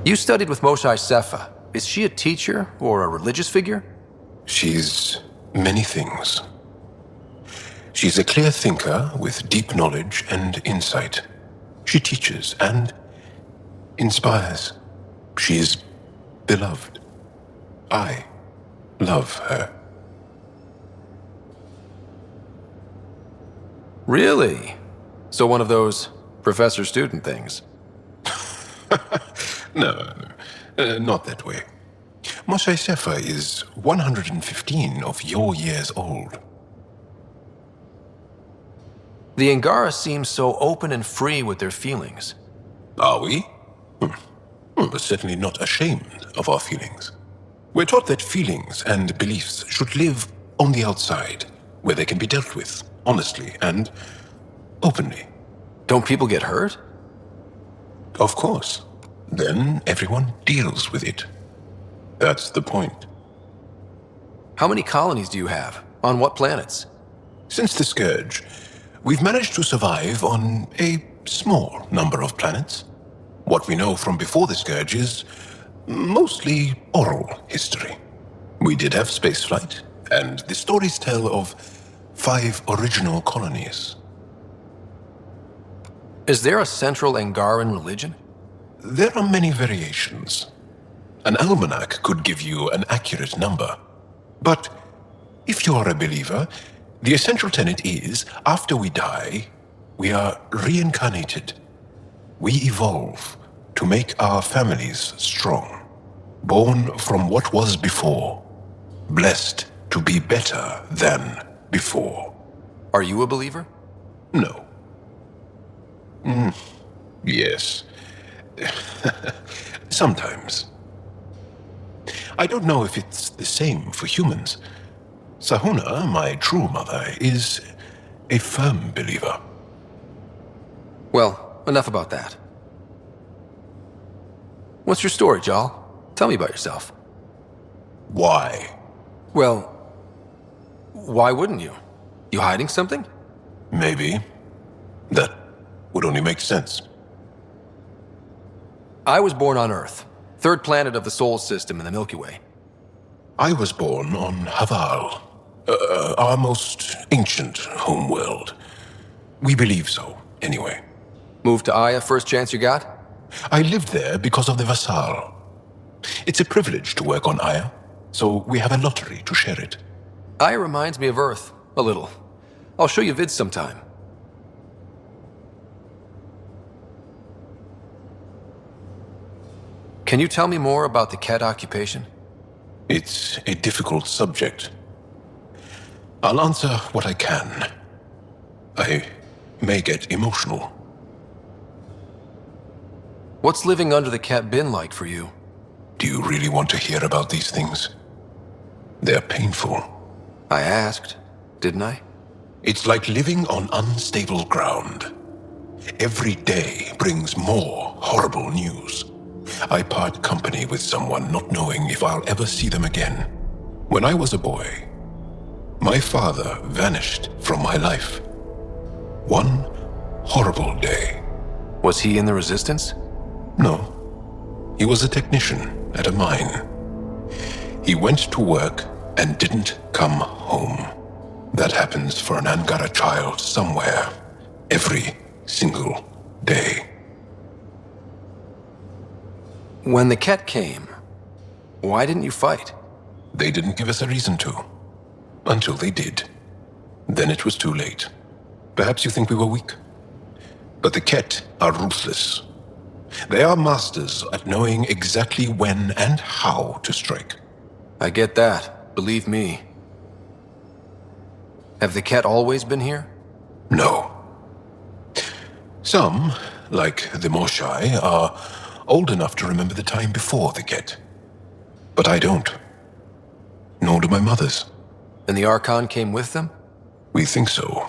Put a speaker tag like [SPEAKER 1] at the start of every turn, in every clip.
[SPEAKER 1] You studied with Moshe Sefa. Is she a teacher or a religious figure?
[SPEAKER 2] She's many things. She's a clear thinker with deep knowledge and insight. She teaches and inspires. She is beloved. I love her.
[SPEAKER 1] Really? So one of those professor-student things?
[SPEAKER 2] No, not that way. Moshe Sefa is 115 of your years old.
[SPEAKER 1] The Angara seem so open and free with their feelings.
[SPEAKER 2] Are we? We're certainly not ashamed of our feelings. We're taught that feelings and beliefs should live on the outside, where they can be dealt with, honestly and openly.
[SPEAKER 1] Don't people get hurt?
[SPEAKER 2] Of course. Then everyone deals with it. That's the point.
[SPEAKER 1] How many colonies do you have? On what planets?
[SPEAKER 2] Since the Scourge, we've managed to survive on a small number of planets. What we know from before the Scourge is mostly oral history. We did have spaceflight, and the stories tell of 5 original colonies.
[SPEAKER 1] Is there a central Angaran religion?
[SPEAKER 2] There are many variations. An almanac could give you an accurate number. But if you are a believer, the essential tenet is, after we die, we are reincarnated. We evolve to make our families strong, born from what was before, blessed to be better than before.
[SPEAKER 1] Are you a believer?
[SPEAKER 2] No. Yes. Sometimes. I don't know if it's the same for humans. Sahuna, my true mother, is a firm believer.
[SPEAKER 1] Well, enough about that. What's your story, Jal? Tell me about yourself.
[SPEAKER 2] Why?
[SPEAKER 1] Well, why wouldn't you? You hiding something?
[SPEAKER 2] Maybe. That would only make sense.
[SPEAKER 1] I was born on Earth, third planet of the Sol system in the Milky Way.
[SPEAKER 2] I was born on Haval, our most ancient homeworld. We believe so, anyway.
[SPEAKER 1] Moved to Aya first chance you got?
[SPEAKER 2] I lived there because of the Vassal. It's a privilege to work on Aya, so we have a lottery to share it.
[SPEAKER 1] Aya reminds me of Earth, a little. I'll show you vids sometime. Can you tell me more about the Ket occupation?
[SPEAKER 2] It's a difficult subject. I'll answer what I can. I may get emotional.
[SPEAKER 1] What's living under the Ket been like for you?
[SPEAKER 2] Do you really want to hear about these things? They're painful.
[SPEAKER 1] I asked, didn't I?
[SPEAKER 2] It's like living on unstable ground. Every day brings more horrible news. I part company with someone not knowing if I'll ever see them again. When I was a boy, my father vanished from my life. One horrible day.
[SPEAKER 1] Was he in the Resistance?
[SPEAKER 2] No. He was a technician at a mine. He went to work and didn't come home. That happens for an Angara child somewhere, every single day.
[SPEAKER 1] When the Ket came, why didn't you fight?
[SPEAKER 2] They didn't give us a reason to. Until they did. Then it was too late. Perhaps you think we were weak. But the Ket are ruthless. They are masters at knowing exactly when and how to strike.
[SPEAKER 1] I get that, believe me. Have the Ket always been here?
[SPEAKER 2] No. Some, like the Moshai, are old enough to remember the time before the Ket. But I don't. Nor do my mothers.
[SPEAKER 1] And the Archon came with them?
[SPEAKER 2] We think so.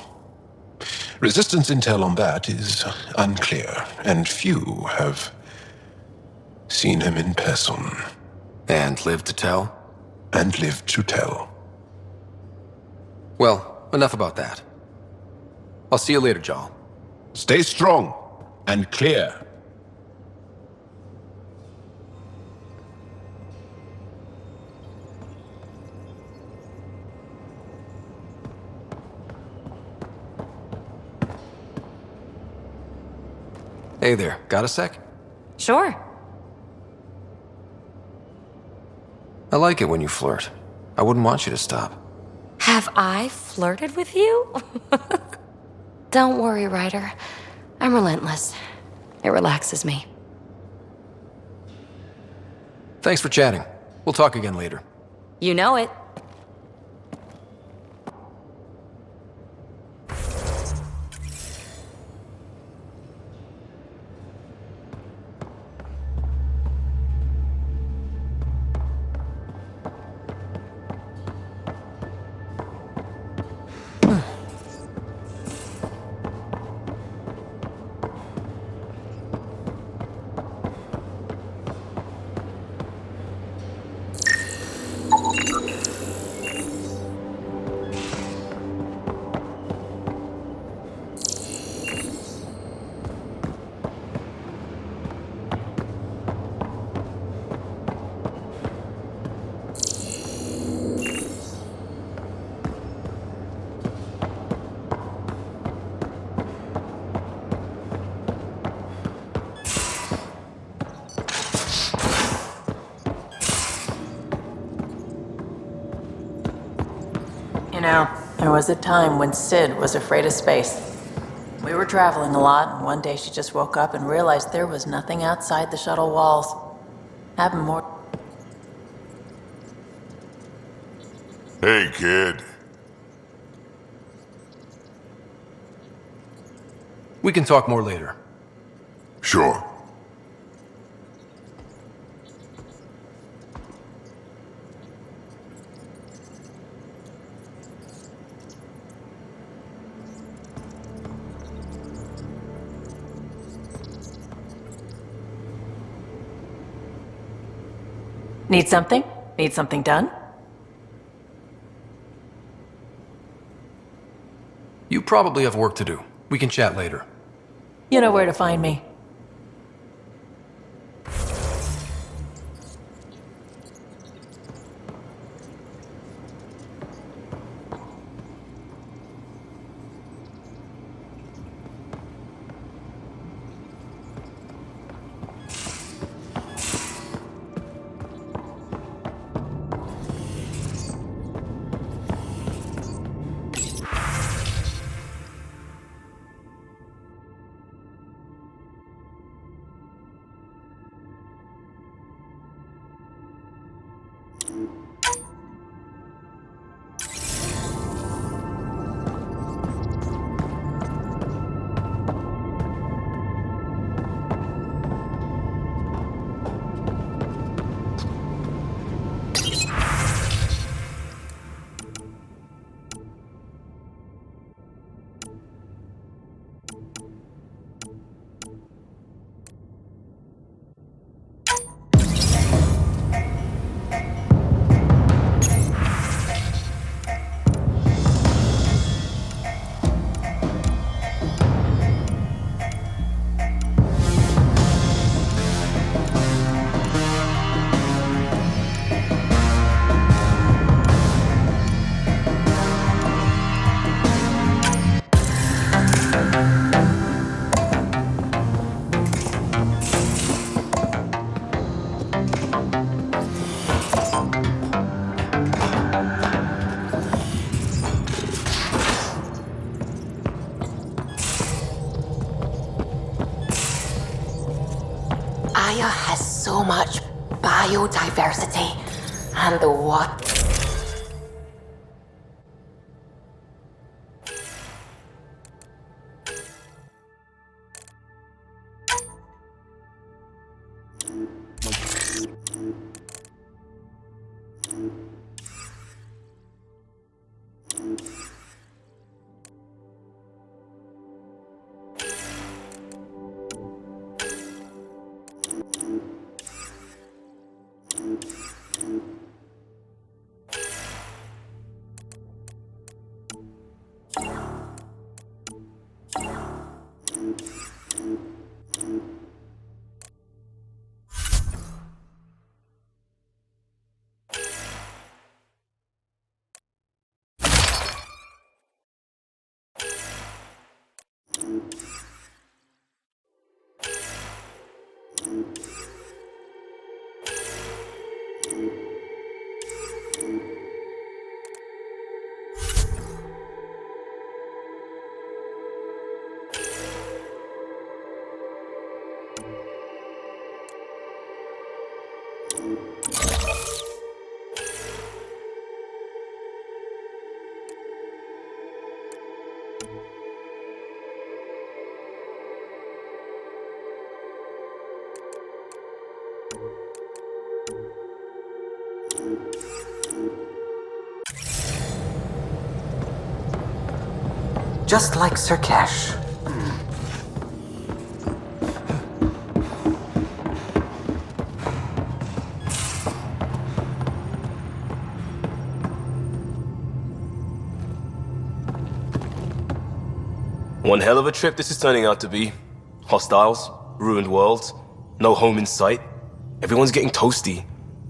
[SPEAKER 2] Resistance intel on that is unclear, and few have seen him in person.
[SPEAKER 1] And lived to tell?
[SPEAKER 2] And lived to tell.
[SPEAKER 1] Well, enough about that. I'll see you later, Jal.
[SPEAKER 2] Stay strong and clear.
[SPEAKER 1] Hey there, got a sec?
[SPEAKER 3] Sure.
[SPEAKER 1] I like it when you flirt. I wouldn't want you to stop.
[SPEAKER 3] Have I flirted with you? Don't worry, Ryder. I'm relentless. It relaxes me.
[SPEAKER 1] Thanks for chatting. We'll talk again later.
[SPEAKER 3] You know it.
[SPEAKER 4] You know, there was a time when Sid was afraid of space. We were traveling a lot, and one day she just woke up and realized there was nothing outside the shuttle walls. Happened more...
[SPEAKER 5] Hey, kid.
[SPEAKER 1] We can talk more later.
[SPEAKER 5] Sure.
[SPEAKER 4] Need something? Need something done?
[SPEAKER 1] You probably have work to do. We can chat later.
[SPEAKER 4] You know where to find me.
[SPEAKER 3] Aya has so much biodiversity. And the what?
[SPEAKER 6] Just like Sir Cash.
[SPEAKER 7] One hell of a trip this is turning out to be. Hostiles, ruined worlds, no home in sight. Everyone's getting toasty.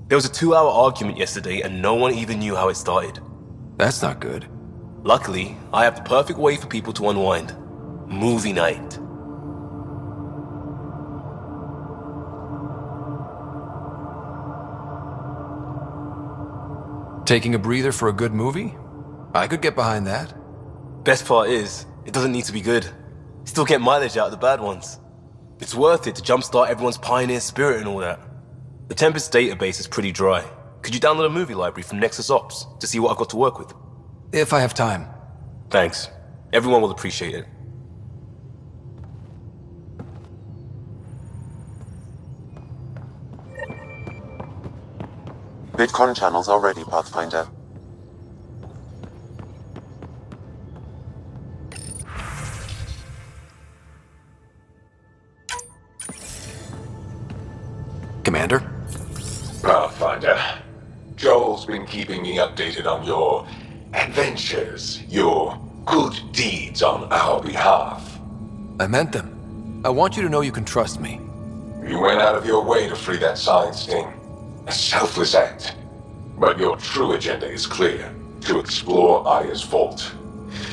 [SPEAKER 7] There was a 2-hour argument yesterday and no one even knew how it started.
[SPEAKER 1] That's not good.
[SPEAKER 7] Luckily, I have the perfect way for people to unwind. Movie night.
[SPEAKER 1] Taking a breather for a good movie? I could get behind that.
[SPEAKER 7] Best part is, it doesn't need to be good. Still get mileage out of the bad ones. It's worth it to jumpstart everyone's pioneer spirit and all that. The Tempest database is pretty dry. Could you download a movie library from Nexus Ops to see what I've got to work with?
[SPEAKER 1] If I have time.
[SPEAKER 7] Thanks. Everyone will appreciate it.
[SPEAKER 8] VidCon channels are ready, Pathfinder.
[SPEAKER 1] Commander?
[SPEAKER 2] Pathfinder, Joel's been keeping me updated on your adventures, your good deeds on our behalf.
[SPEAKER 1] I meant them. I want you to know you can trust me.
[SPEAKER 2] You went out of your way to free that science thing. A selfless act. But your true agenda is clear. To explore Aya's vault.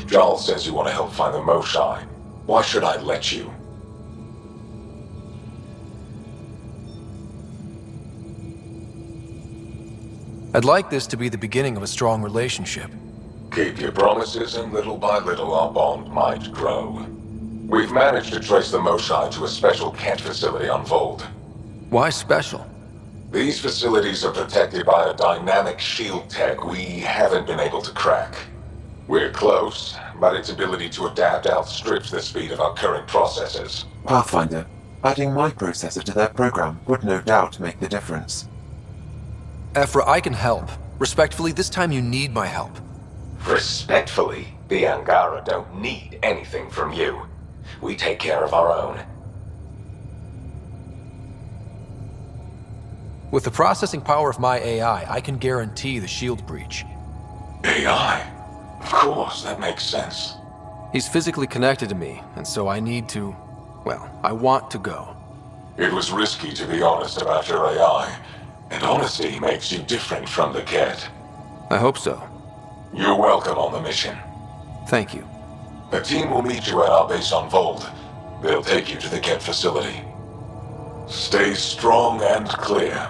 [SPEAKER 2] Joel says you want to help find the Moshai. Why should I let you?
[SPEAKER 1] I'd like this to be the beginning of a strong relationship.
[SPEAKER 2] Keep your promises, and little by little our bond might grow. We've managed to trace the Moshai to a special cat facility on Vold.
[SPEAKER 1] Why special?
[SPEAKER 2] These facilities are protected by a dynamic shield tech we haven't been able to crack. We're close, but its ability to adapt outstrips the speed of our current processors.
[SPEAKER 8] Pathfinder, adding my processor to their program would no doubt make the difference.
[SPEAKER 1] Ephra, I can help. Respectfully, this time you need my help.
[SPEAKER 2] Respectfully, the Angara don't need anything from you. We take care of our own.
[SPEAKER 1] With the processing power of my AI, I can guarantee the shield breach.
[SPEAKER 2] AI? Of course, that makes sense.
[SPEAKER 1] He's physically connected to me, and so I need to... well, I want to go.
[SPEAKER 2] It was risky to be honest about your AI, and honesty makes you different from the cat.
[SPEAKER 1] I hope so.
[SPEAKER 2] You're welcome on the mission.
[SPEAKER 1] Thank you.
[SPEAKER 2] The team will meet you at our base on Vold. They'll take you to the cat facility. Stay strong and clear.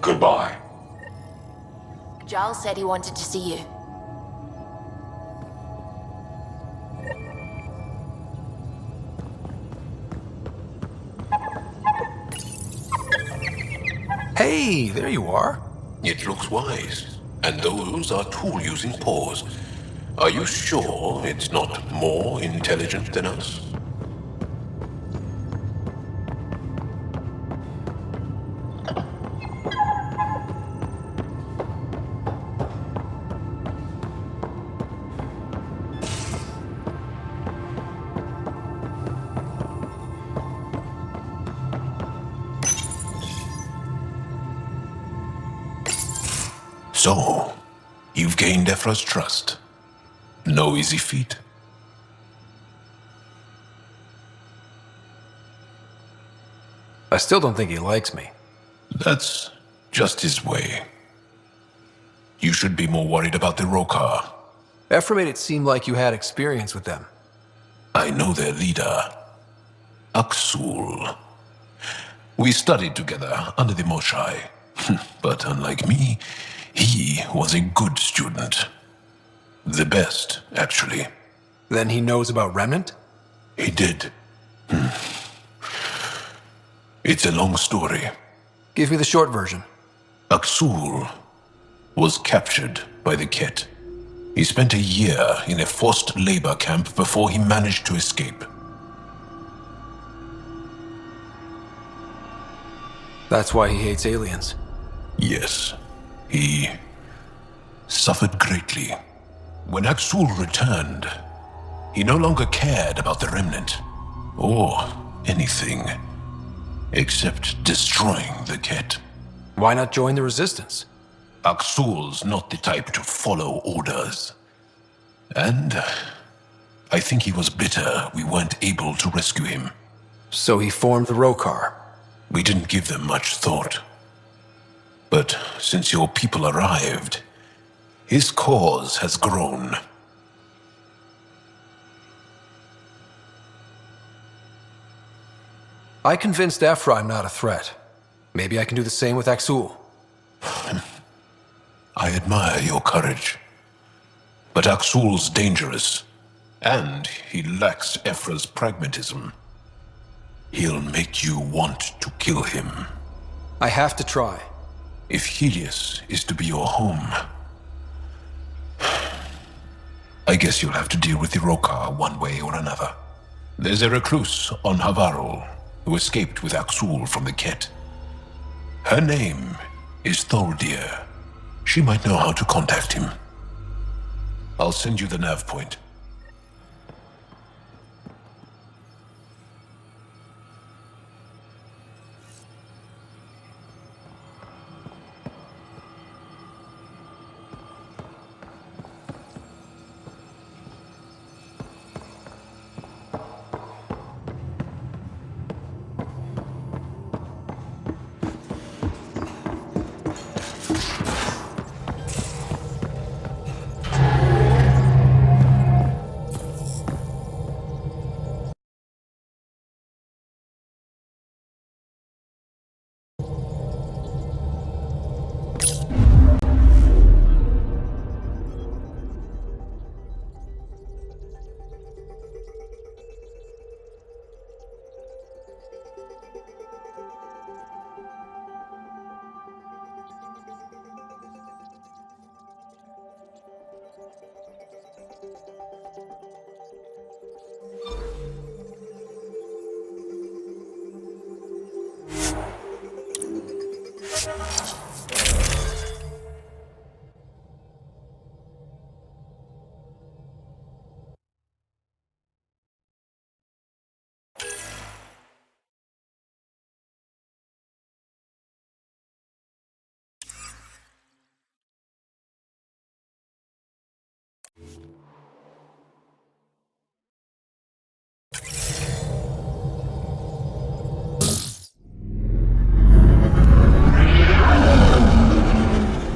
[SPEAKER 2] Goodbye.
[SPEAKER 3] Giles said he wanted to see you.
[SPEAKER 1] Hey, there you are.
[SPEAKER 2] It looks wise. And those are tool-using paws. Are you sure it's not more intelligent than us? So, you've gained Ephra's trust. No easy feat.
[SPEAKER 1] I still don't think he likes me.
[SPEAKER 2] That's just his way. You should be more worried about the Rokar.
[SPEAKER 1] Ephra made it seem like you had experience with them.
[SPEAKER 2] I know their leader, Aksul. We studied together under the Moshai. But unlike me, he was a good student. The best, actually.
[SPEAKER 1] Then he knows about Remnant?
[SPEAKER 2] He did. It's a long story.
[SPEAKER 1] Give me the short version.
[SPEAKER 2] Aksul was captured by the Ket. He spent a year in a forced labor camp before he managed to escape.
[SPEAKER 1] That's why he hates aliens.
[SPEAKER 2] Yes, he suffered greatly. When Aksul returned, he no longer cared about the Remnant, or anything, except destroying the Ket.
[SPEAKER 1] Why not join the Resistance?
[SPEAKER 2] Aksul's not the type to follow orders. And I think he was bitter we weren't able to rescue him.
[SPEAKER 1] So he formed the Rokar.
[SPEAKER 2] We didn't give them much thought. But since your people arrived, his cause has grown.
[SPEAKER 1] I convinced Ephra I'm not a threat. Maybe I can do the same with Aksul.
[SPEAKER 2] I admire your courage. But Aksul's dangerous, and he lacks Ephra's pragmatism. He'll make you want to kill him.
[SPEAKER 1] I have to try.
[SPEAKER 2] If Helios is to be your home, I guess you'll have to deal with the Rokar one way or another. There's a recluse on Havarul who escaped with Aksul from the Ket. Her name is Tholdir. She might know how to contact him. I'll send you the nav point.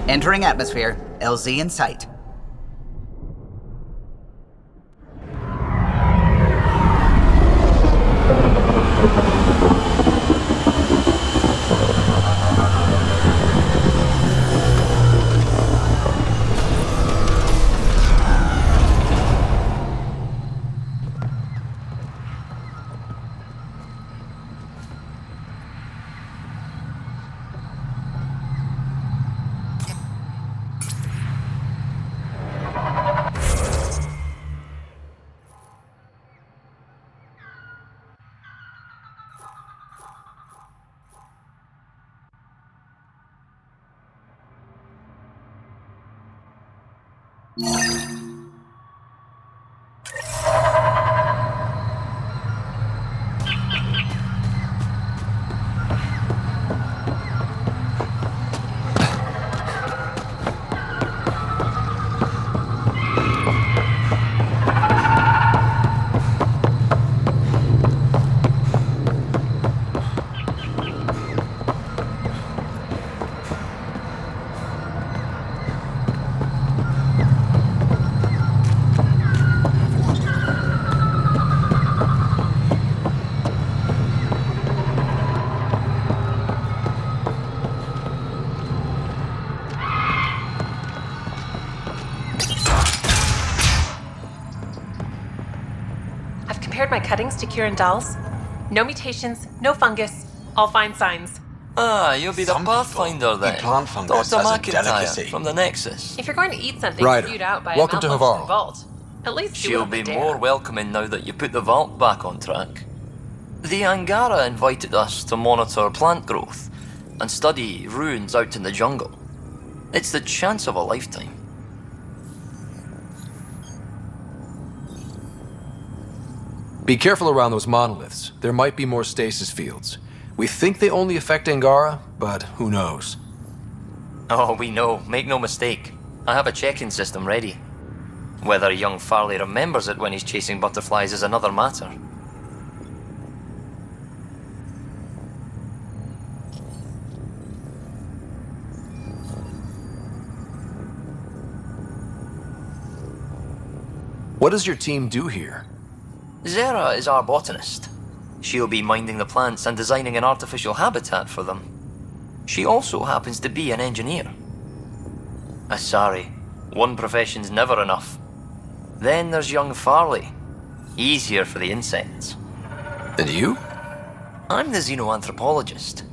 [SPEAKER 6] Entering atmosphere. LZ in sight.
[SPEAKER 9] compared my cuttings to Kieran Dahl's. No mutations, no fungus, all fine signs.
[SPEAKER 10] Ah, you'll be the Pathfinder then.
[SPEAKER 11] Plant fungus
[SPEAKER 10] Dr.
[SPEAKER 11] as a
[SPEAKER 10] McIntyre
[SPEAKER 11] delicacy.
[SPEAKER 10] from the Nexus.
[SPEAKER 9] If you're going to eat something
[SPEAKER 1] Ryder,
[SPEAKER 9] spewed out by
[SPEAKER 1] welcome
[SPEAKER 9] a
[SPEAKER 1] to
[SPEAKER 9] malfunctioning
[SPEAKER 1] Havarl.
[SPEAKER 9] vault, at least do
[SPEAKER 10] She'll
[SPEAKER 9] it
[SPEAKER 10] be
[SPEAKER 9] on the
[SPEAKER 10] more
[SPEAKER 9] dare.
[SPEAKER 10] welcoming now that you put the vault back on track. The Angara invited us to monitor plant growth and study ruins out in the jungle. It's the chance of a lifetime.
[SPEAKER 1] Be careful around those monoliths. There might be more stasis fields. We think they only affect Angara, but who knows?
[SPEAKER 10] Oh, we know. Make no mistake. I have a check-in system ready. Whether young Farley remembers it when he's chasing butterflies is another matter.
[SPEAKER 1] What does your team do here?
[SPEAKER 10] Zera is our botanist. She'll be minding the plants and designing an artificial habitat for them. She also happens to be an engineer. Sorry, one profession's never enough. Then there's young Farley. He's here for the insects.
[SPEAKER 1] And you?
[SPEAKER 10] I'm the xenoanthropologist.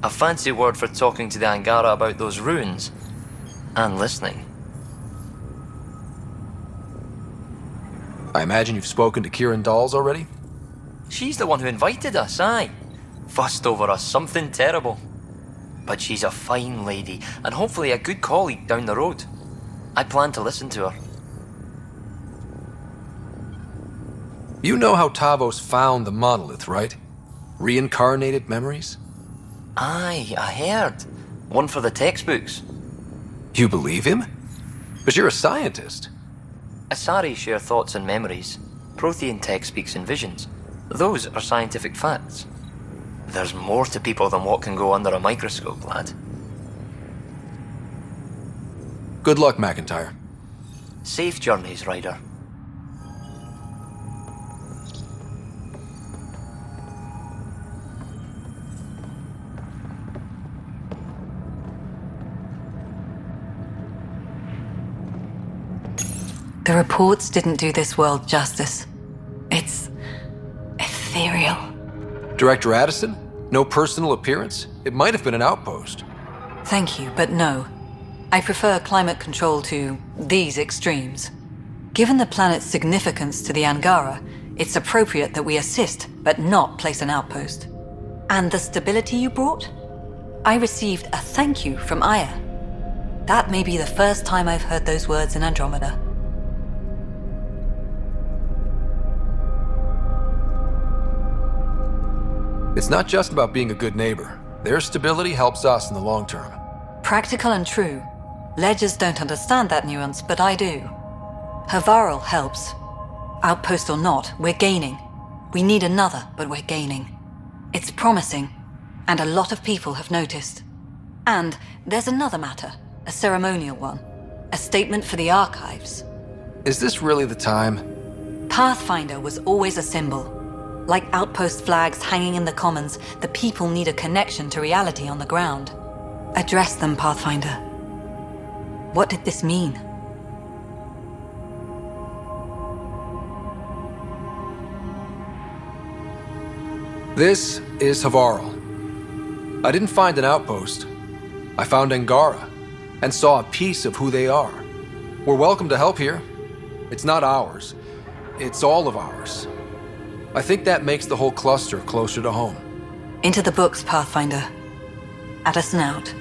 [SPEAKER 10] A fancy word for talking to the Angara about those ruins and listening.
[SPEAKER 1] I imagine you've spoken to Kieran Dahl's already?
[SPEAKER 10] She's the one who invited us, aye. Fussed over us something terrible. But she's a fine lady, and hopefully a good colleague down the road. I plan to listen to her.
[SPEAKER 1] You know how Tavos found the monolith, right? Reincarnated memories?
[SPEAKER 10] Aye, I heard. One for the textbooks.
[SPEAKER 1] You believe him? But you're a scientist.
[SPEAKER 10] Asari share thoughts and memories. Prothean tech speaks in visions. Those are scientific facts. There's more to people than what can go under a microscope, lad.
[SPEAKER 1] Good luck, McIntyre.
[SPEAKER 10] Safe journeys, Ryder.
[SPEAKER 4] The reports didn't do this world justice. It's ethereal.
[SPEAKER 1] Director Addison? No personal appearance? It might have been an outpost.
[SPEAKER 4] Thank you, but no. I prefer climate control to these extremes. Given the planet's significance to the Angara, it's appropriate that we assist, but not place an outpost. And the stability you brought? I received a thank you from Aya. That may be the first time I've heard those words in Andromeda.
[SPEAKER 1] It's not just about being a good neighbor. Their stability helps us in the long term.
[SPEAKER 4] Practical and true. Ledgers don't understand that nuance, but I do. Havarl helps. Outpost or not, we're gaining. We need another, but we're gaining. It's promising, and a lot of people have noticed. And there's another matter, a ceremonial one. A statement for the archives.
[SPEAKER 1] Is this really the time?
[SPEAKER 4] Pathfinder was always a symbol. Like outpost flags hanging in the commons, the people need a connection to reality on the ground. Address them, Pathfinder. What did this mean?
[SPEAKER 1] This is Havarl. I didn't find an outpost. I found Angara, and saw a piece of who they are. We're welcome to help here. It's not ours. It's all of ours. I think that makes the whole cluster closer to home.
[SPEAKER 4] Into the books, Pathfinder. Addison out.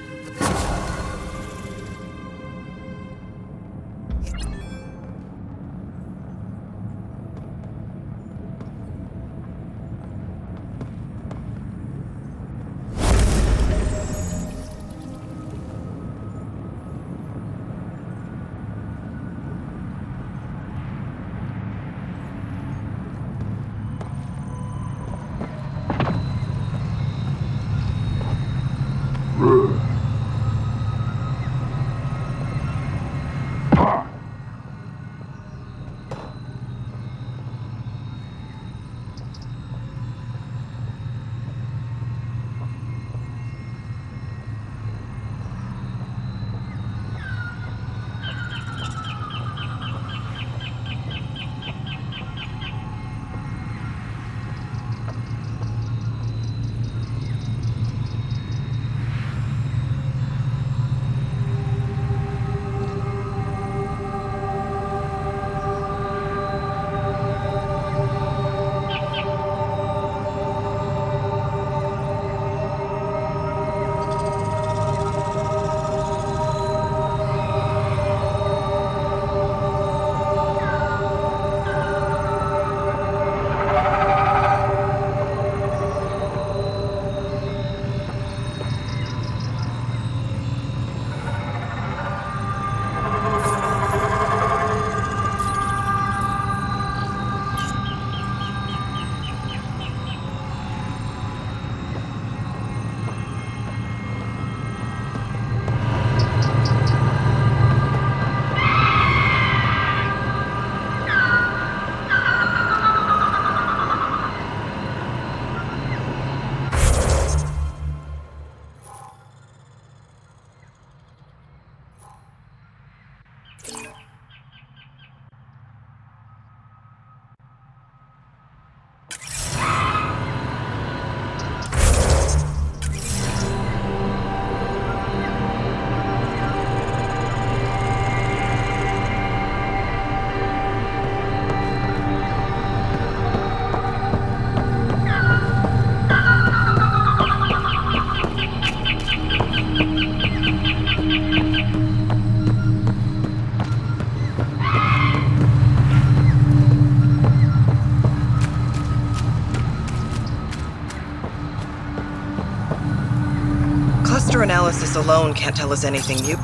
[SPEAKER 11] analysis alone can't tell us anything new.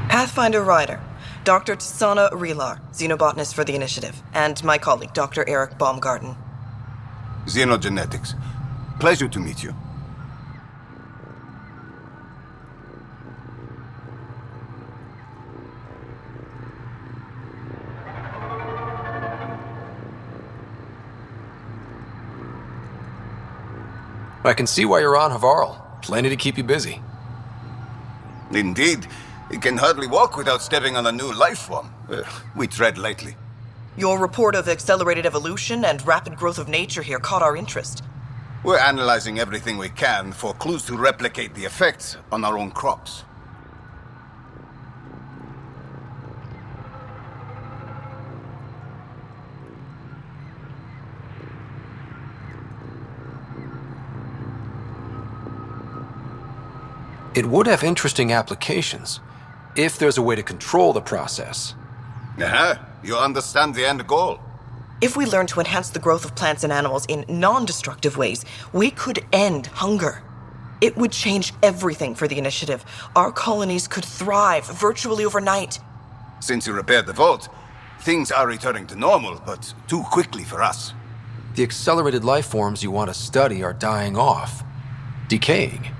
[SPEAKER 11] Pathfinder Ryder, Dr. Tsana Relar, xenobotanist for the Initiative, and my colleague, Dr. Eric Baumgarten.
[SPEAKER 12] Xenogenetics. Pleasure to meet you.
[SPEAKER 1] I can see why you're on Havarl. Plenty to keep you busy.
[SPEAKER 12] Indeed. It can hardly walk without stepping on a new life form. We tread lightly.
[SPEAKER 11] Your report of accelerated evolution and rapid growth of nature here caught our interest.
[SPEAKER 12] We're analyzing everything we can for clues to replicate the effects on our own crops.
[SPEAKER 1] It would have interesting applications, if there's a way to control the process.
[SPEAKER 12] You understand the end goal.
[SPEAKER 11] If we learn to enhance the growth of plants and animals in non-destructive ways, we could end hunger. It would change everything for the Initiative. Our colonies could thrive virtually overnight.
[SPEAKER 12] Since you repaired the vault, things are returning to normal, but too quickly for us.
[SPEAKER 1] The accelerated life forms you want to study are dying off, decaying.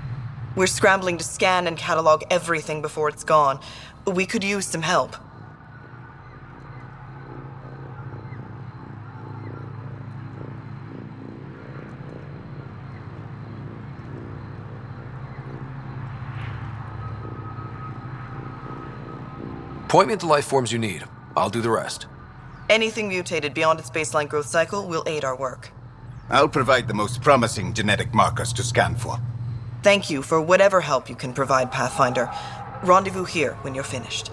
[SPEAKER 11] We're scrambling to scan and catalog everything before it's gone. We could use some help.
[SPEAKER 1] Point me to life forms you need. I'll do the rest.
[SPEAKER 11] Anything mutated beyond its baseline growth cycle will aid our work.
[SPEAKER 12] I'll provide the most promising genetic markers to scan for.
[SPEAKER 11] Thank you for whatever help you can provide, Pathfinder. Rendezvous here when you're finished.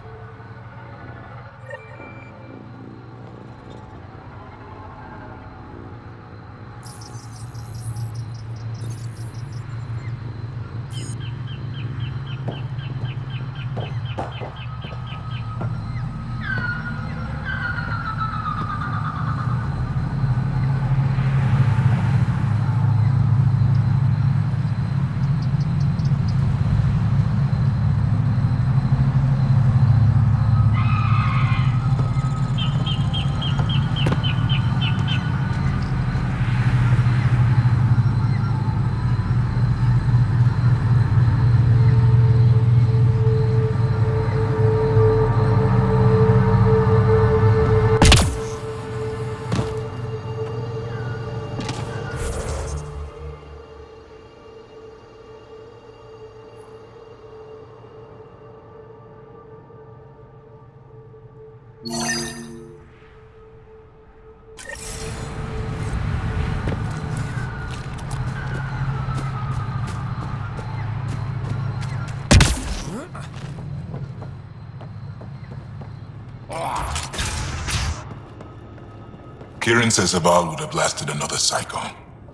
[SPEAKER 5] Kieran says Havarl would have lasted another cycle.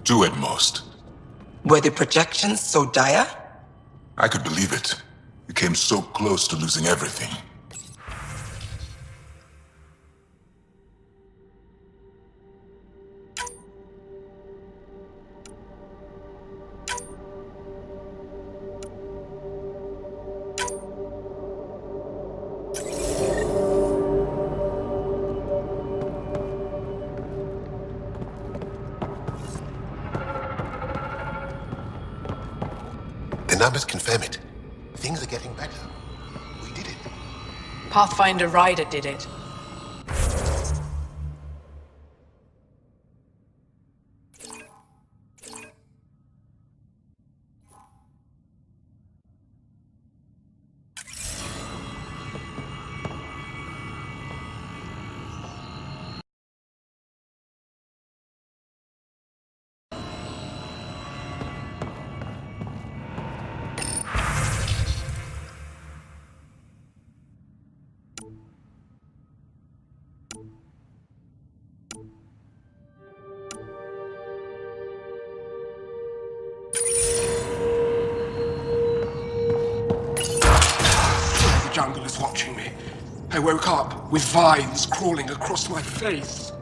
[SPEAKER 5] 2 at most.
[SPEAKER 13] Were the projections so dire?
[SPEAKER 5] I could believe it. We came so close to losing everything.
[SPEAKER 2] The numbers confirm it. Things are getting better. We did it.
[SPEAKER 13] Pathfinder Ryder did it.
[SPEAKER 14] The jungle is watching me. I woke up with vines crawling across my face.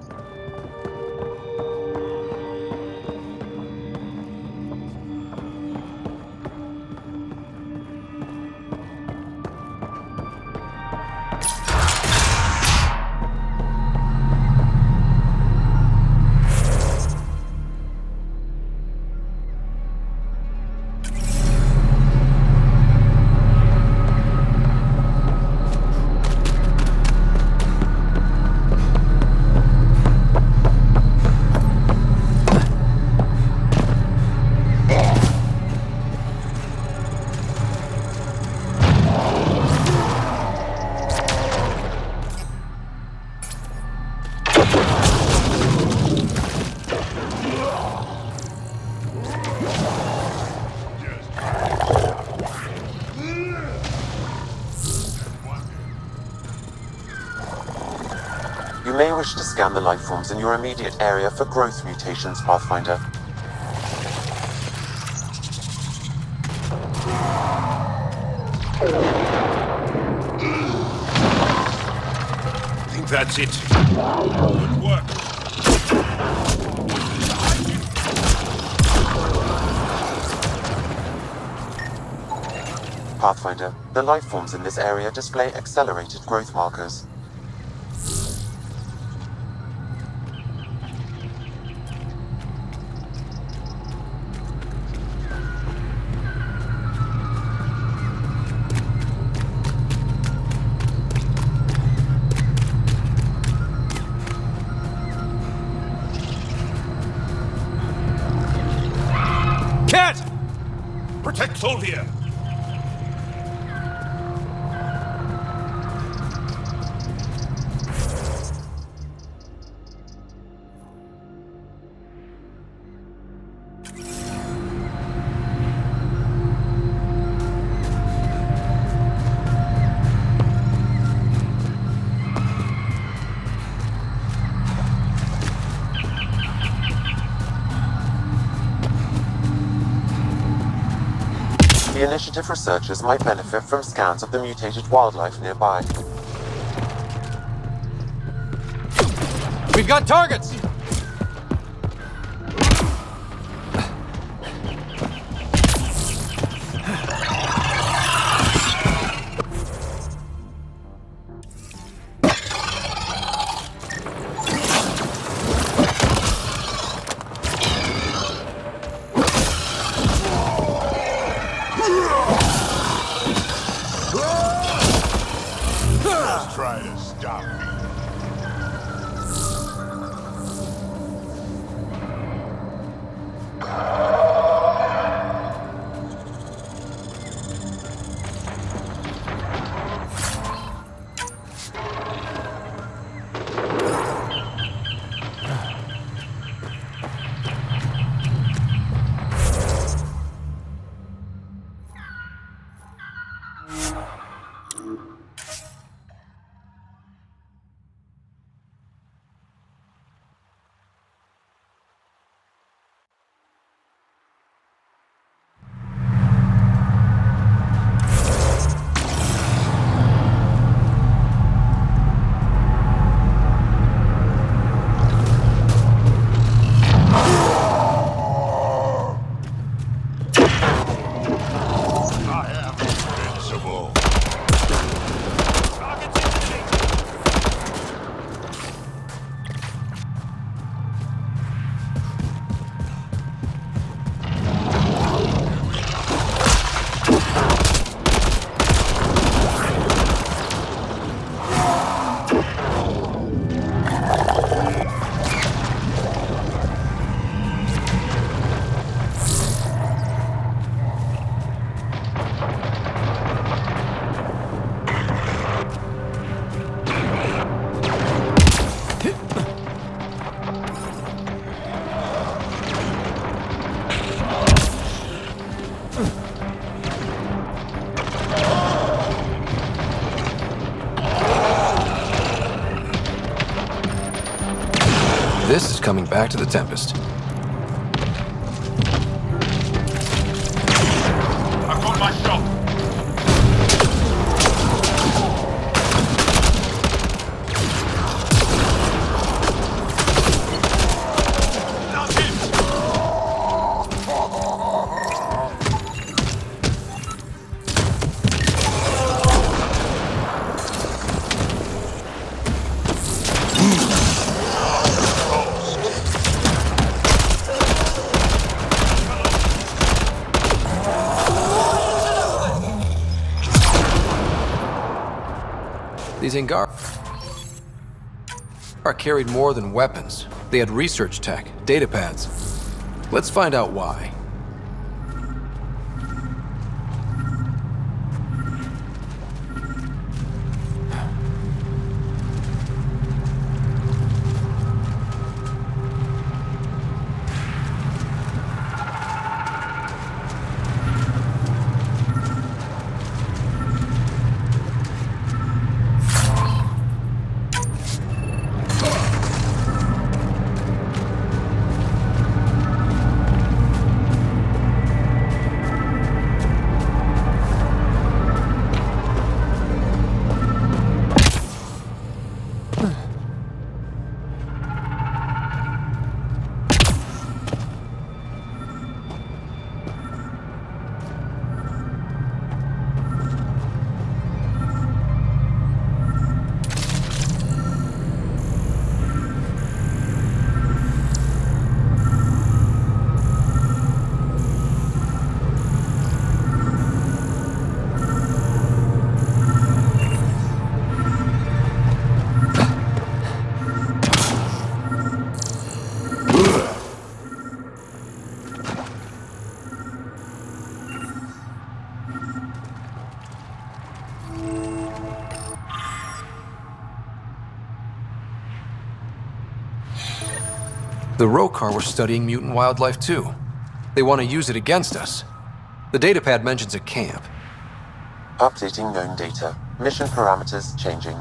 [SPEAKER 8] You may wish to scan the life forms in your immediate area for growth mutations, Pathfinder.
[SPEAKER 12] I think that's it. Good work.
[SPEAKER 8] Pathfinder, the life forms in this area display accelerated growth markers.
[SPEAKER 12] Protect Solvia!
[SPEAKER 8] The initiative researchers might benefit from scans of the mutated wildlife nearby.
[SPEAKER 1] We've got targets!
[SPEAKER 5] Try to stop me.
[SPEAKER 1] This is coming back to the Tempest.
[SPEAKER 12] I've got my shot.
[SPEAKER 1] These Angara carried more than weapons. They had research tech, data pads. Let's find out why. The Rokar were studying mutant wildlife too. They want to use it against us. The datapad mentions a camp.
[SPEAKER 8] Updating known data. Mission parameters changing.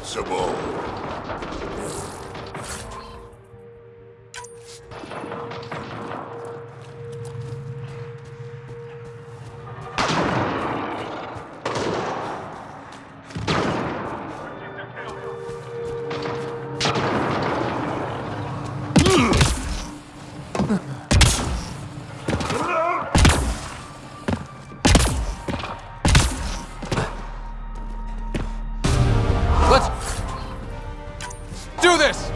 [SPEAKER 5] Invincible.
[SPEAKER 1] Let's do this!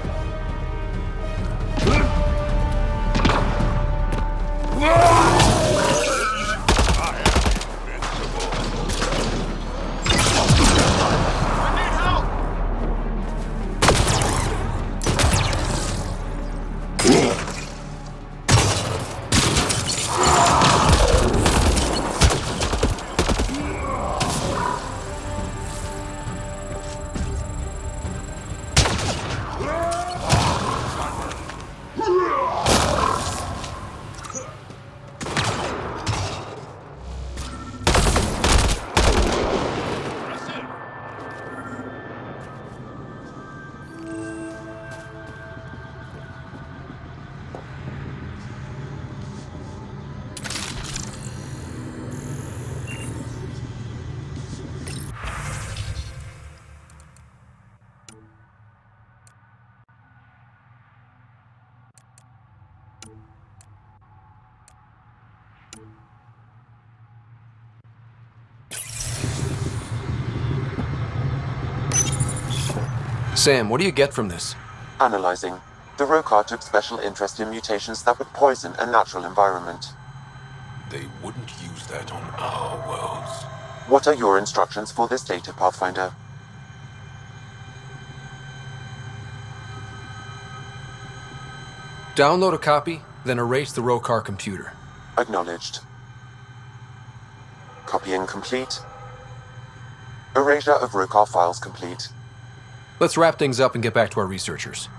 [SPEAKER 1] Sam, what do you get from this?
[SPEAKER 8] Analyzing. The Rokar took special interest in mutations that would poison a natural environment.
[SPEAKER 2] They wouldn't use that on our worlds.
[SPEAKER 8] What are your instructions for this data, Pathfinder?
[SPEAKER 1] Download a copy, then erase the Rokar computer.
[SPEAKER 8] Acknowledged. Copying complete. Erasure of Rokar files complete.
[SPEAKER 1] Let's wrap things up and get back to our researchers.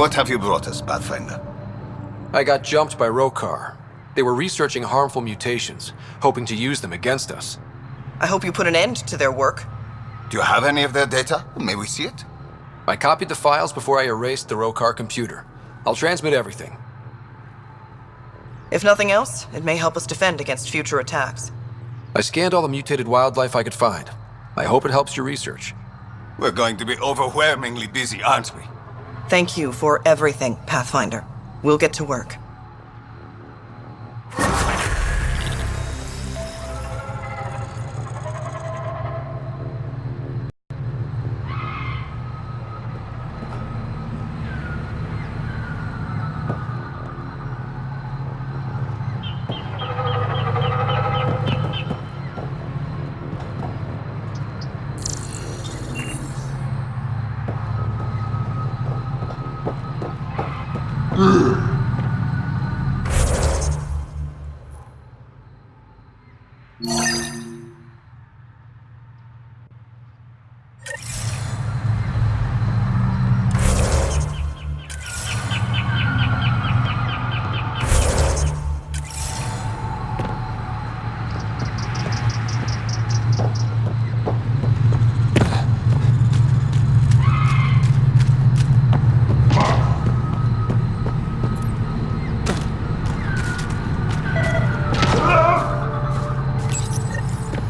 [SPEAKER 12] What have you brought us, Pathfinder?
[SPEAKER 1] I got jumped by Rokar. They were researching harmful mutations, hoping to use them against us.
[SPEAKER 11] I hope you put an end to their work.
[SPEAKER 12] Do you have any of their data? May we see it?
[SPEAKER 1] I copied the files before I erased the Rokar computer. I'll transmit everything.
[SPEAKER 11] If nothing else, it may help us defend against future attacks.
[SPEAKER 1] I scanned all the mutated wildlife I could find. I hope it helps your research.
[SPEAKER 12] We're going to be overwhelmingly busy, aren't we?
[SPEAKER 11] Thank you for everything, Pathfinder. We'll get to work.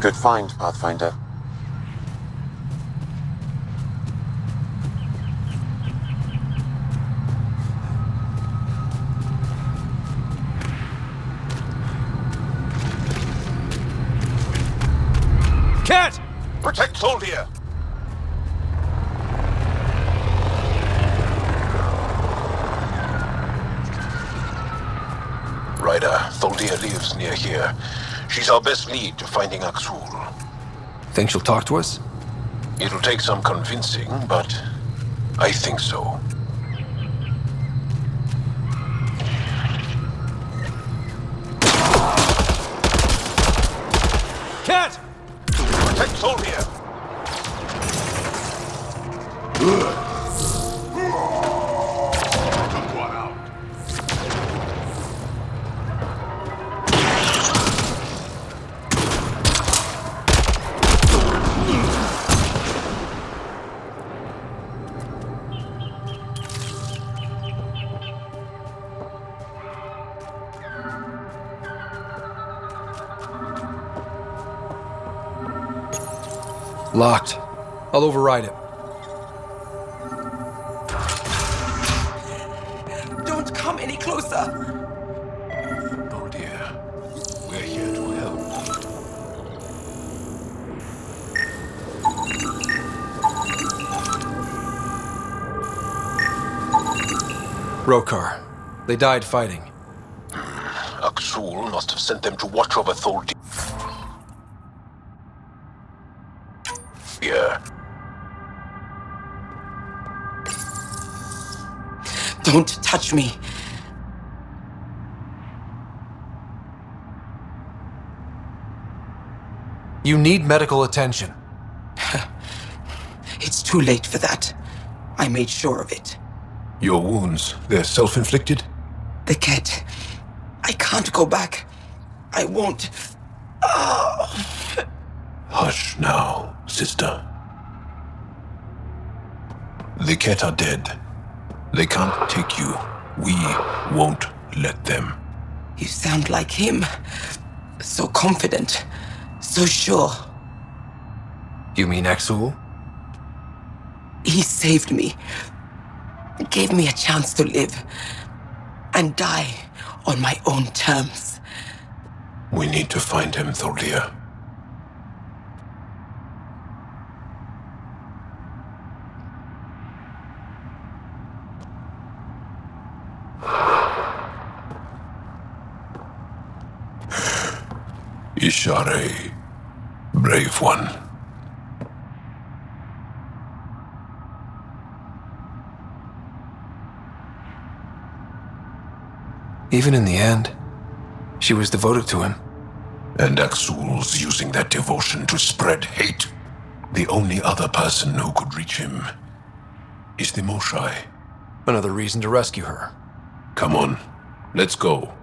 [SPEAKER 8] Good find, Pathfinder.
[SPEAKER 12] Cat! Protect Soldier!
[SPEAKER 2] Ryder, Tholdia lives near here. She's our best lead to finding Aksul.
[SPEAKER 1] Think she'll talk to us?
[SPEAKER 2] It'll take some convincing, but I think so.
[SPEAKER 12] Cat! Protect Soldier!
[SPEAKER 1] Locked. I'll override it.
[SPEAKER 13] Don't come any closer.
[SPEAKER 2] Oh dear. We're here to help.
[SPEAKER 1] Rokar. They died fighting.
[SPEAKER 2] Aksul must have sent them to watch over Tholdia.
[SPEAKER 13] Don't touch me.
[SPEAKER 1] You need medical attention.
[SPEAKER 13] It's too late for that. I made sure of it.
[SPEAKER 2] Your wounds, they're self-inflicted?
[SPEAKER 13] The cat. I can't go back. I won't.
[SPEAKER 2] Hush now, sister. The cat are dead. They can't take you. We won't let them.
[SPEAKER 13] You sound like him. So confident. So sure.
[SPEAKER 1] You mean Aksul?
[SPEAKER 13] He saved me. Gave me a chance to live. And die on my own terms.
[SPEAKER 2] We need to find him, Tholdia. Ishare, brave one.
[SPEAKER 1] Even in the end, she was devoted to him.
[SPEAKER 2] And Aksul's using that devotion to spread hate. The only other person who could reach him is the Moshai.
[SPEAKER 1] Another reason to rescue her.
[SPEAKER 2] Come on, let's go.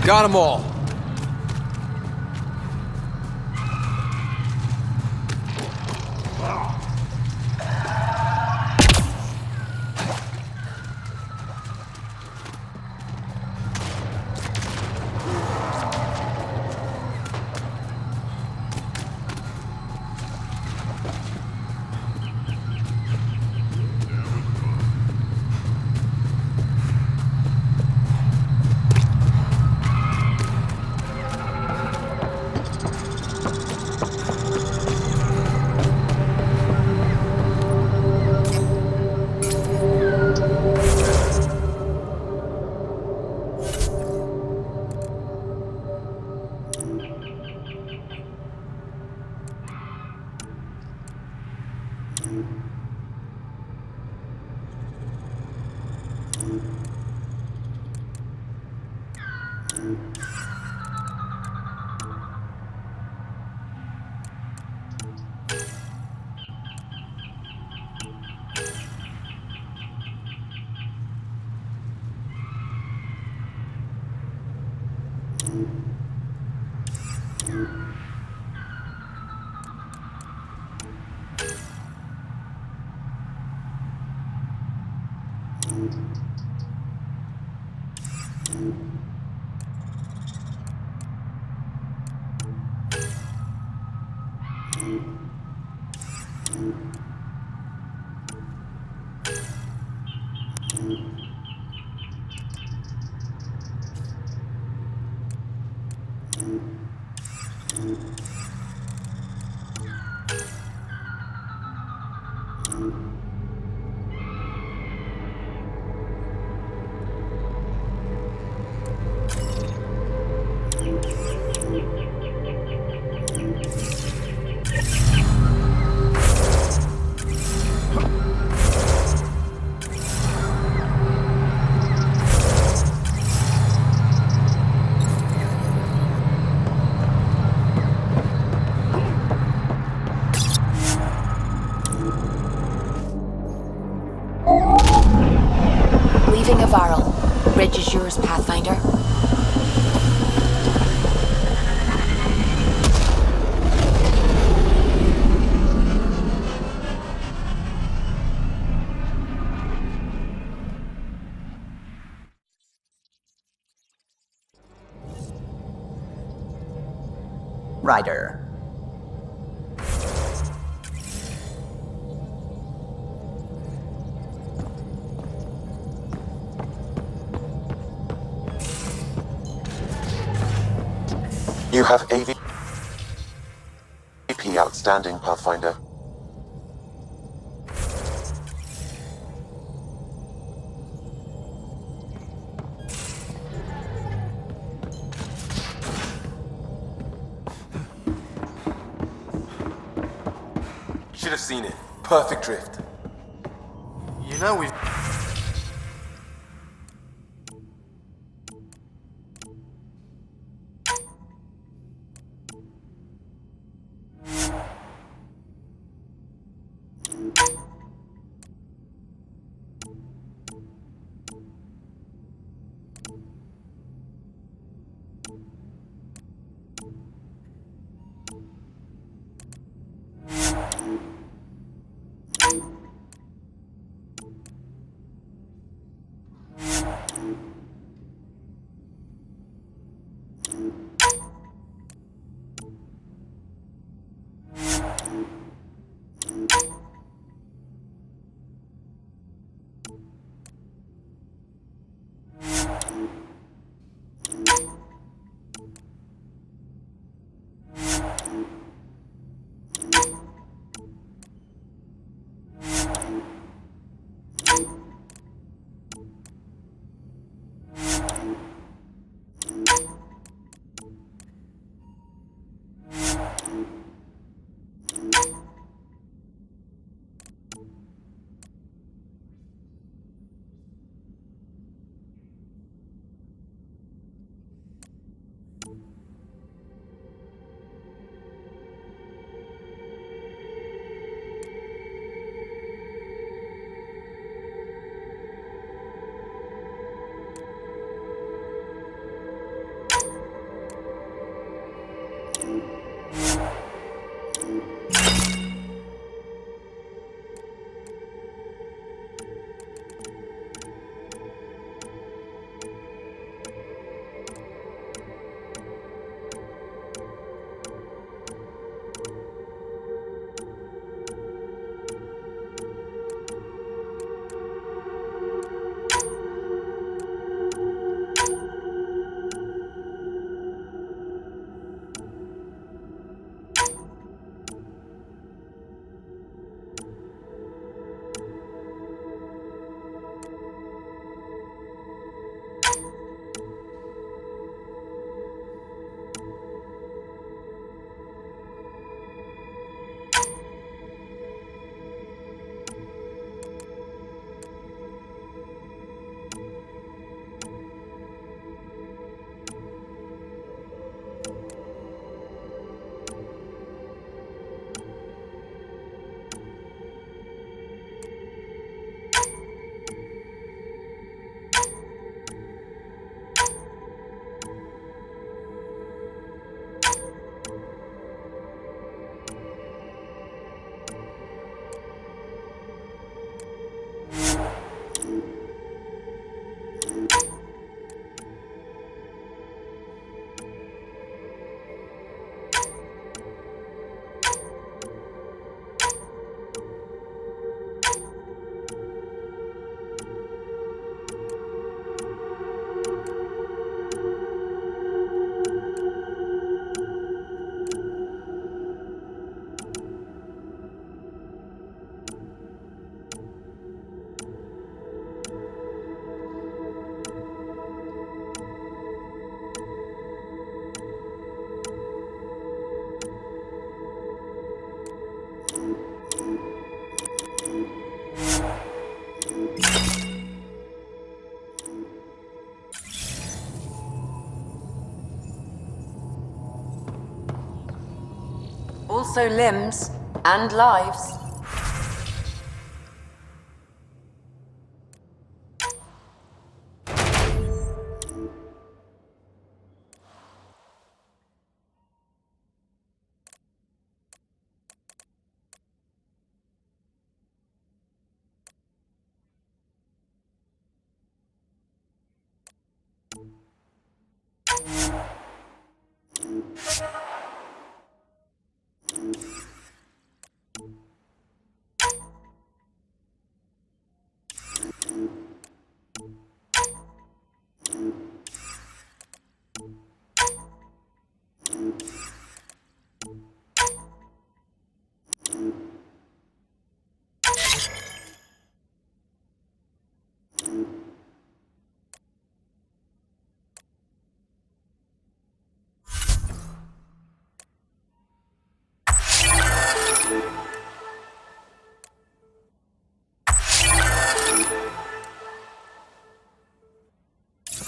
[SPEAKER 1] Got them all.
[SPEAKER 3] Leaving a viral. Ridge is yours, Pathfinder.
[SPEAKER 6] Ryder.
[SPEAKER 8] You have AVP outstanding, Pathfinder.
[SPEAKER 7] Should have seen it. Perfect drift.
[SPEAKER 15] You know we've...
[SPEAKER 3] also limbs and lives.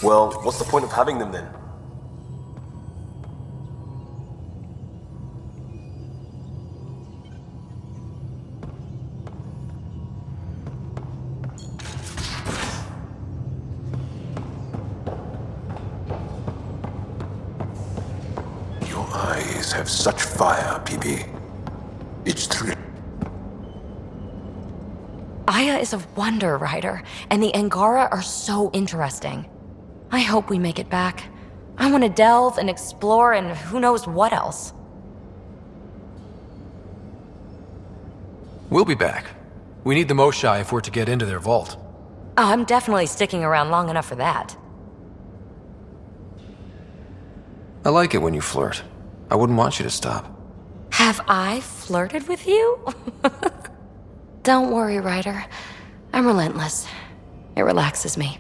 [SPEAKER 7] Well, what's the point of having them then?
[SPEAKER 2] Your eyes have such fire, PB. It's thrilling.
[SPEAKER 3] Aya is a wonder, Ryder, and the Angara are so interesting. I hope we make it back. I want to delve and explore and who knows what else.
[SPEAKER 1] We'll be back. We need the Moshai if we're to get into their vault.
[SPEAKER 3] Oh, I'm definitely sticking around long enough for that.
[SPEAKER 1] I like it when you flirt. I wouldn't want you to stop.
[SPEAKER 3] Have I flirted with you? Don't worry, Ryder. I'm relentless. It relaxes me.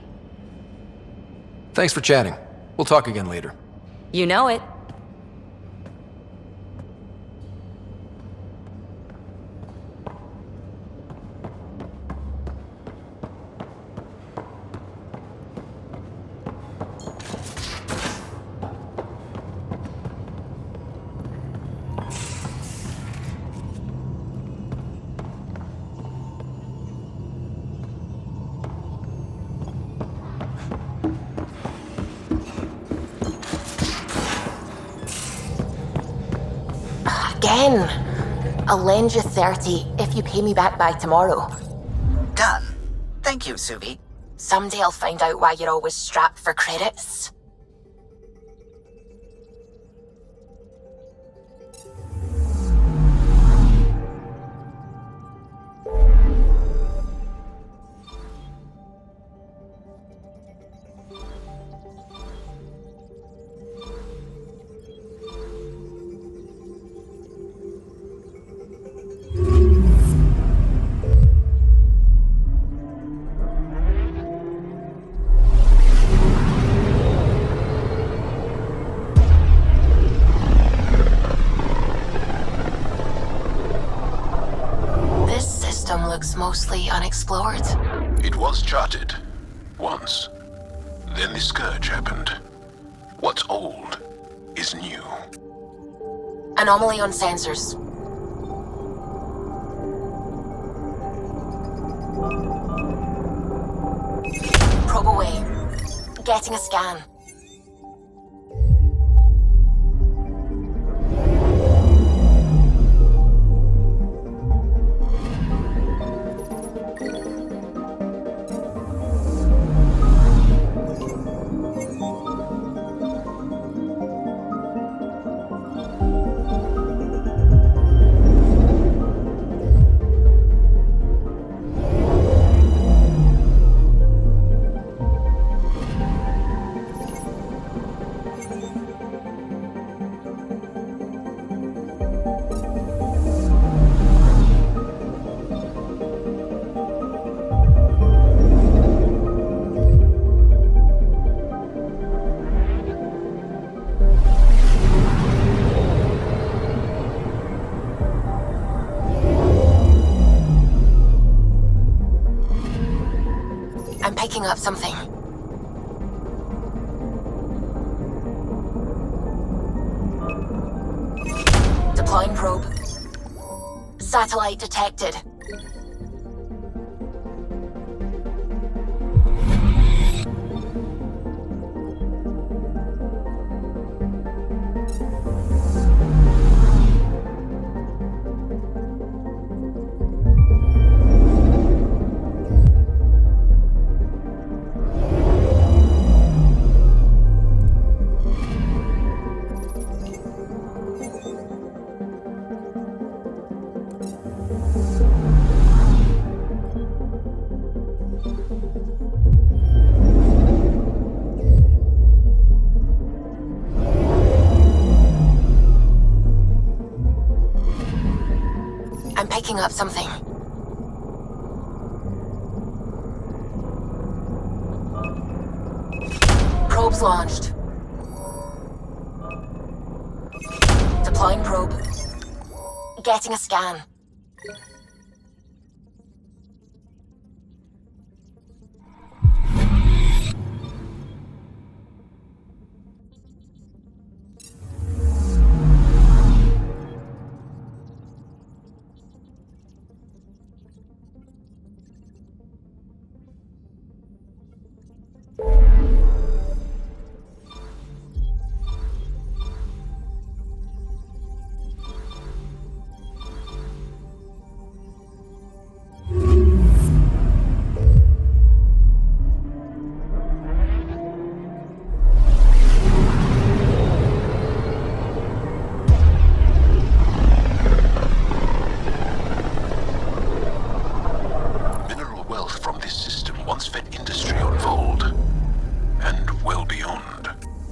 [SPEAKER 1] Thanks for chatting. We'll talk again later.
[SPEAKER 3] You know it.
[SPEAKER 16] Again. I'll lend you 30 if you pay me back by tomorrow.
[SPEAKER 6] Done. Thank you, Suvi.
[SPEAKER 16] Someday I'll find out why you're always strapped for credits. Looks mostly unexplored.
[SPEAKER 2] It was charted. Once. Then the scourge happened. What's old is new.
[SPEAKER 16] Anomaly on sensors. Probe away. Getting a scan. Picking up something. Deploying probe. Satellite detected. I'm picking up something. Probes launched. Deploying probe. Getting a scan.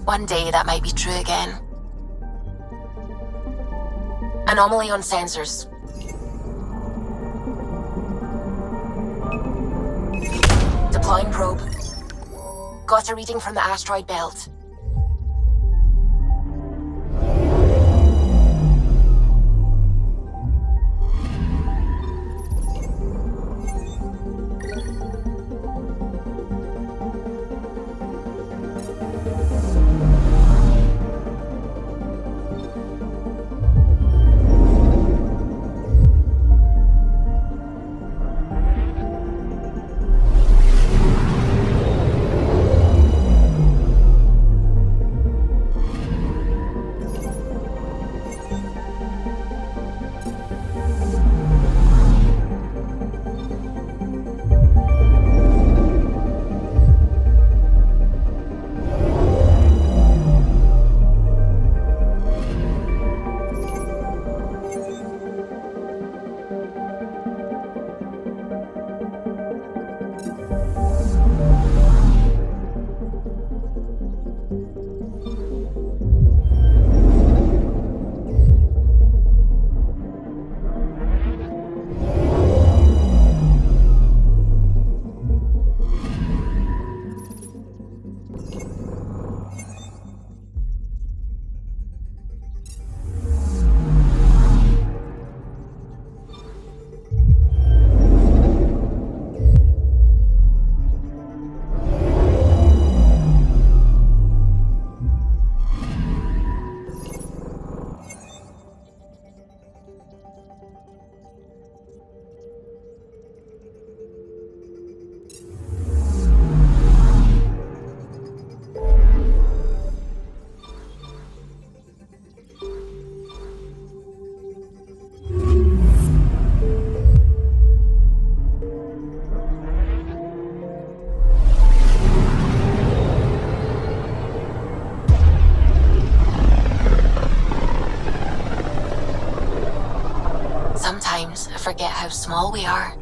[SPEAKER 16] One day that might be true again. Anomaly on sensors. Deploying probe. Got a reading from the asteroid belt. Sometimes I forget how small we are.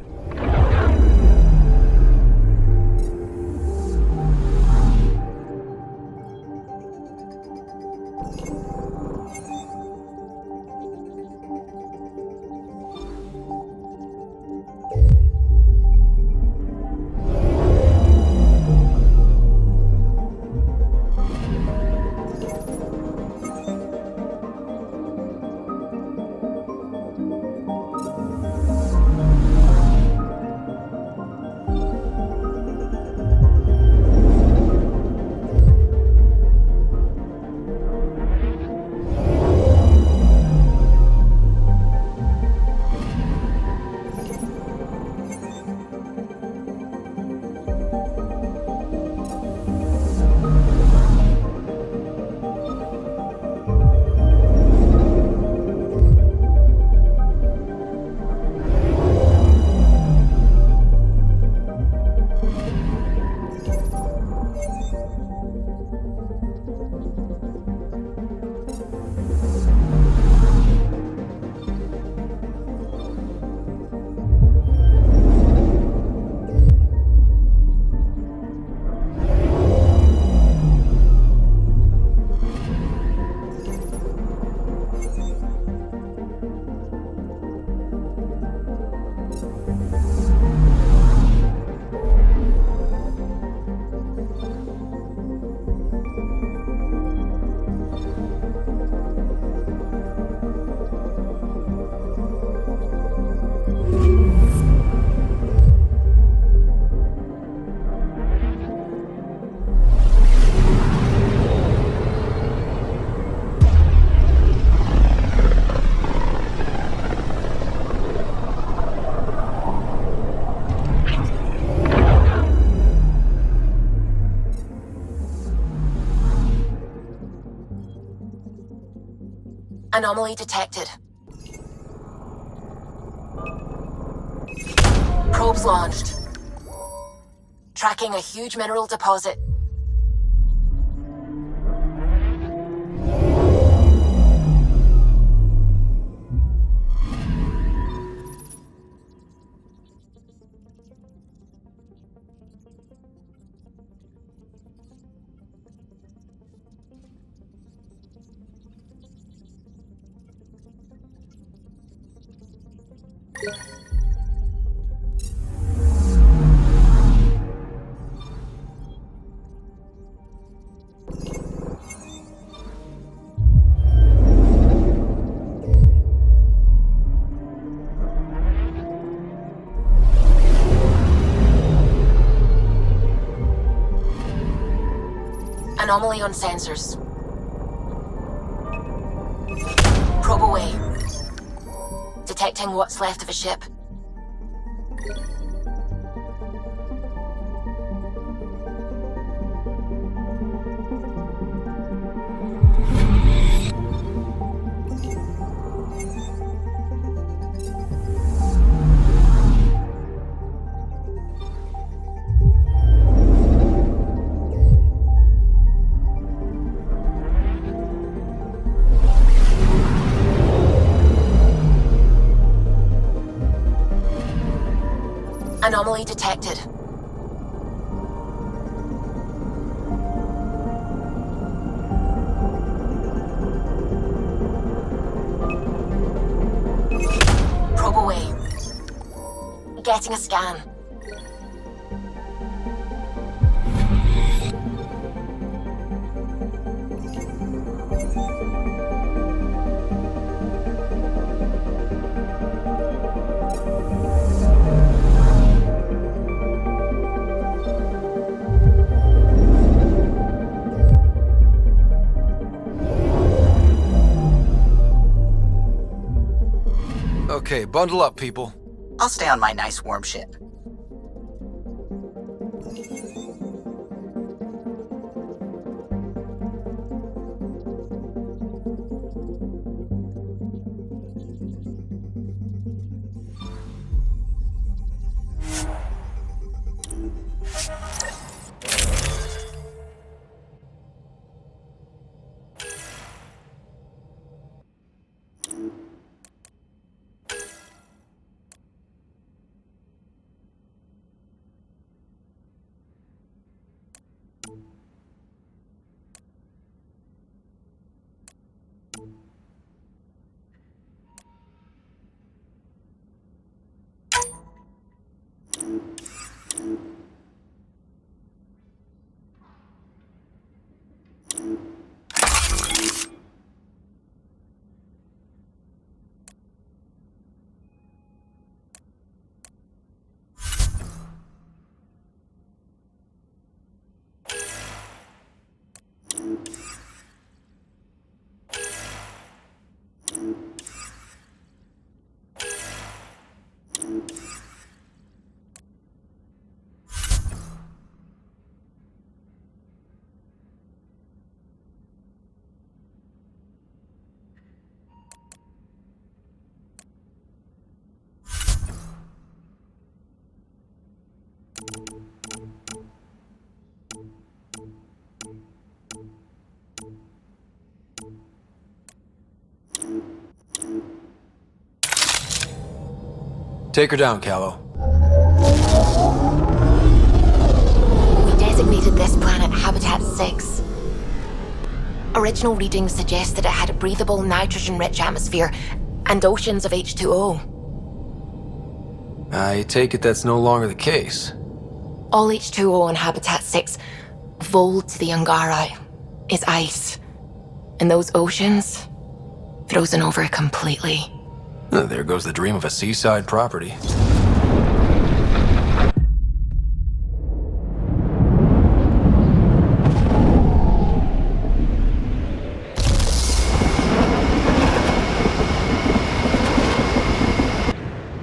[SPEAKER 16] Anomaly detected. Probes launched. Tracking a huge mineral deposit. Anomaly on sensors. Probe away. Detecting what's left of a ship. Anomaly detected. Probe away. Getting a scan.
[SPEAKER 1] Okay, bundle up, people.
[SPEAKER 6] I'll stay on my nice warm ship.
[SPEAKER 1] Take her down, Callow.
[SPEAKER 16] We designated this planet Habitat 6. Original readings suggest that it had a breathable, nitrogen-rich atmosphere and oceans of H2O.
[SPEAKER 1] I take it that's no longer the case.
[SPEAKER 16] All H2O on Habitat 6, vol to the Angara, is ice. And those oceans, frozen over completely.
[SPEAKER 1] There goes the dream of a seaside property.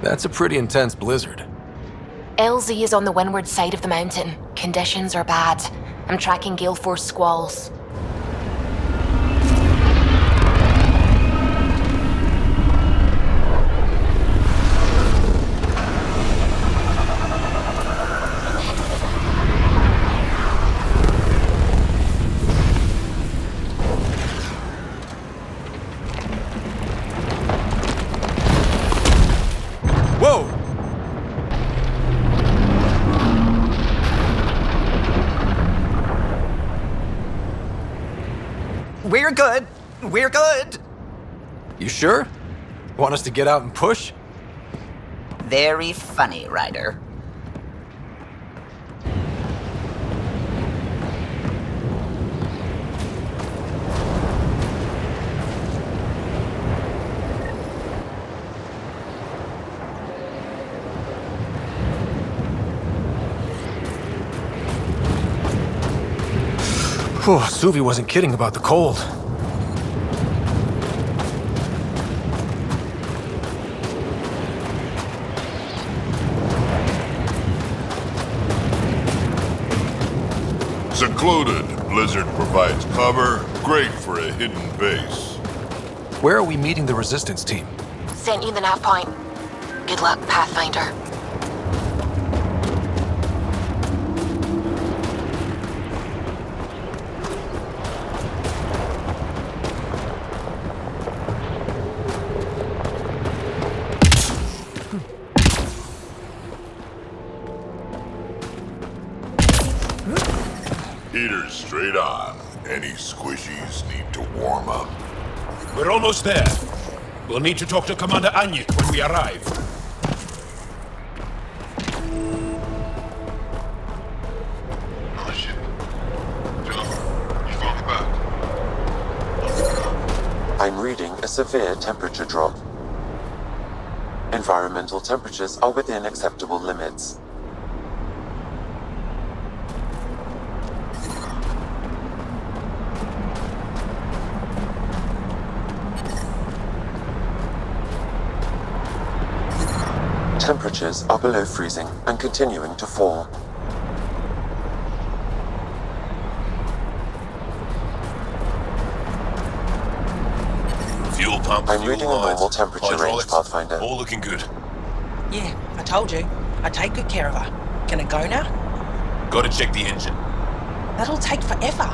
[SPEAKER 1] That's a pretty intense blizzard.
[SPEAKER 16] LZ is on the windward side of the mountain. Conditions are bad. I'm tracking gale force squalls.
[SPEAKER 6] good. We're good.
[SPEAKER 1] You sure? Want us to get out and push?
[SPEAKER 6] Very funny, Ryder.
[SPEAKER 1] Whew, Suvi wasn't kidding about the cold.
[SPEAKER 5] Secluded. Blizzard provides cover. Great for a hidden base.
[SPEAKER 1] Where are we meeting the resistance team?
[SPEAKER 16] Sent you the nav point. Good luck, Pathfinder.
[SPEAKER 5] Heaters straight on. Any squishies need to warm up.
[SPEAKER 2] We're almost there. We'll need to talk to Commander Anyik when we arrive.
[SPEAKER 5] Oh shit. Jennifer, you found me back.
[SPEAKER 8] I'm reading a severe temperature drop. Environmental temperatures are within acceptable limits. Temperatures are below freezing and continuing to fall.
[SPEAKER 2] Fuel pump,
[SPEAKER 8] I'm reading a normal temperature range, Pathfinder.
[SPEAKER 2] All looking good.
[SPEAKER 11] Yeah, I told you. I take good care of her. Can I go now?
[SPEAKER 2] Gotta check the engine.
[SPEAKER 11] That'll take forever.